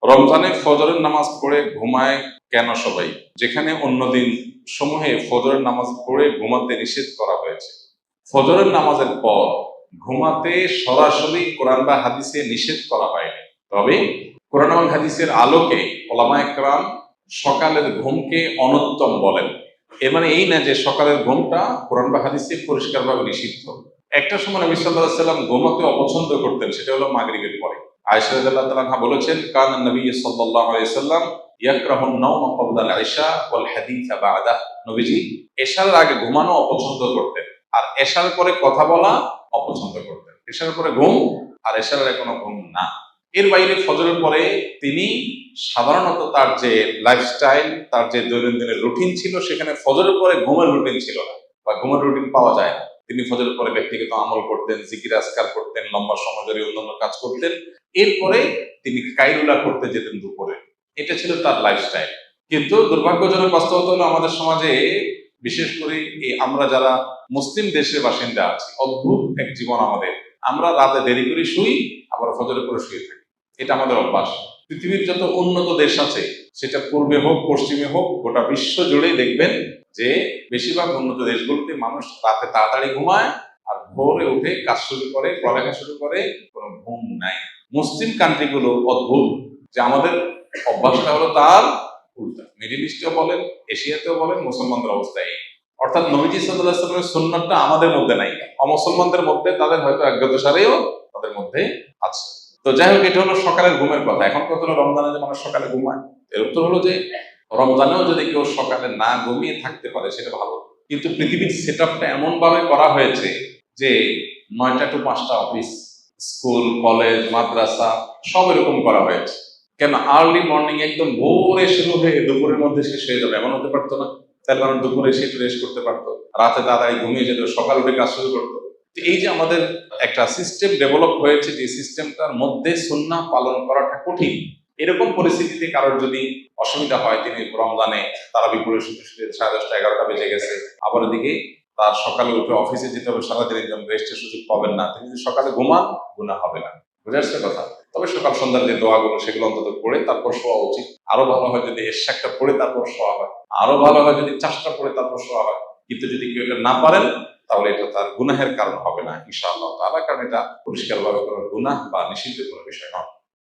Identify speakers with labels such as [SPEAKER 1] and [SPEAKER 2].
[SPEAKER 1] রমজানে ফজরের নামাজ পড়ে ঘুমায় কেন সবাই, যেখানে অন্যদিন সমূহে ফজরের নামাজ পড়ে ঘুমাতে নিষেধ করা হয়েছে? ফজরের নামাজের পর ঘুমাতে সরাসরি কোরআন বা হাদিসে নিষেধ করা হয়নি, তবে কোরআন এবং হাদিসের আলোকে ওলামায়ে কেরাম সকালের ঘুমকে অনুত্তম বলেন। এর মানে এই না যে সকালের ঘুমটা কোরআন বা হাদিসে পরিষ্কারভাবে নিষিদ্ধ। একটা সময় নবী সাল্লাল্লাহু আলাইহি ওয়াসাল্লাম ঘুমাতে অপছন্দ করতেন, সেটা হলো মাগরিবের পরে। আয়েশা রাদিয়াল্লাহু তাআলা আনহা বলেছেন, কান নবী সাল্লাল্লাহু আলাইহি ওয়াসাল্লাম ইয়াকরাহুন নাওম ক্বাবলা আল ইশা ওয়াল হাদিস বা'দা। নবীজি এশার আগে ঘুমানো অপছন্দ করতেন, আর এশার পরে কথা বলা অপছন্দ করতেন। এশার পরে ঘুম আর এশার আগে কোনো ঘুম না। এর বাইরে ফজরের পরে তিনি সাধারণত তার যে লাইফস্টাইল, তার যে দৈনন্দিনের রুটিন ছিল, সেখানে ফজরের পরে ঘুমের রুটিন ছিল না, বা ঘুমের রুটিন পাওয়া যায় না। তিনি ফজরের পরে ব্যক্তিগত আমল করতেন, জিকির আজকার করতেন, লম্বা সময় ধরে অন্যান্য কাজ করতেন। এরপরে তিনি কাইলুলা করতে যেতেন দুপুরে। এটা ছিল তার লাইফস্টাইল। কিন্তু দুর্ভাগ্যজনক বাস্তবতা হলো, আমাদের সমাজে বিশেষ করে আমরা যারা মুসলিম দেশের বাসিন্দা আছি, অদ্ভুত এক জীবন আমাদের। আমরা রাতে দেরি করে শুই, আবার ফজরের পরে শুয়ে থাকি। এটা আমাদের অভ্যাস। পৃথিবীর যত উন্নত দেশ আছে, সেটা পূর্বে হোক পশ্চিমে হোক, গোটা বিশ্ব জুড়েই দেখবেন যে বেশিরভাগ উন্নত দেশগুলোতে মানুষ রাতে তাড়াতাড়ি ঘুমায় আর ভোরে উঠে কাজ শুরু করে, পড়ালেখা শুরু করে, কোনো ঘুম নাই। মুসলিম কান্ট্রিগুলো অদ্ভুত, যে আমাদের অভ্যাসটা হলো তার উল্টা। মিডিল ইস্টেও বলেন, এশিয়াতেও বলেন, মুসলমানদের অবস্থায়। অর্থাৎ নবীজি সাল্লাল্লাহু আলাইহি ওয়াসাল্লামের সুন্নাতটা আমাদের মধ্যে নাই, অমুসলমানদের মধ্যে, তাদের হয়তো অজ্ঞাতসারেও তাদের মধ্যে আছে। তো যাই হোক, এটা হলো সকালের ঘুমের কথা। এখন কত হলো রমজানে যে মানুষ সকালে ঘুমায়, এর উত্তর হলো যে রমজানেও যদি কেউ সকালে না ঘুমিয়ে থাকতে পারে সেটা ভালো। কিন্তু পৃথিবীর সেট আপটা এমন ভাবে করা হয়েছে যে 9টা to 5টা অফিস, স্কুল, কলেজ, মাদ্রাসা সব এরকম করা হয়েছে। কেন আর্লি মর্নিং একদম ভোরে শুরু হয়ে দুপুরের মধ্যে শেষ হয়ে যাবে, এমন হতে পারতো না? তার কারণ দুপুরে এসে একটু রেস্ট করতে পারতো, রাতে তাড়াতাড়ি ঘুমিয়ে যেত, সকাল উঠে কাজ শুরু করতো। এই যে আমাদের একটা সিস্টেম ডেভেলপ হয়েছে, যে সিস্টেমটার মধ্যে সুন্নাহ পালন করাটা কঠিন, এরকম পরিস্থিতিতে কারোর যদি অসুবিধা হয়, তিনি রমজানে তারাবি পড়ে শুতে শুতে 10:30 11টা বেজে গেছে, আবার এদিকে তার সকালে উঠে অফিসে যেতে হবে, সারাদিনের জন্য রেস্টের সুযোগ পাবেন না, তিনি যদি সকালে ঘুমান, গুনাহ হবে না। বুঝে আসছে কথা? তবে সকাল সন্ধ্যার যে দোয়াগুলো, সেগুলো অন্তত পড়ে তারপর শোয়া উচিত। আরো ভালো হয় যদি এশাকটা পড়ে তারপর শোয়া হয়, আরো ভালো হয় যদি চাষটা পড়ে তারপর শোয়া হয়। কিন্তু যদি কেউ এটা না পারেন, তাহলে এটা তার গুনাহের কারণ হবে না ইনশাআল্লাহ তাআলা, কারণ এটা পরিষ্কারভাবে কোনো গুনাহ বা নিষিদ্ধ কোনো বিষয় নয়।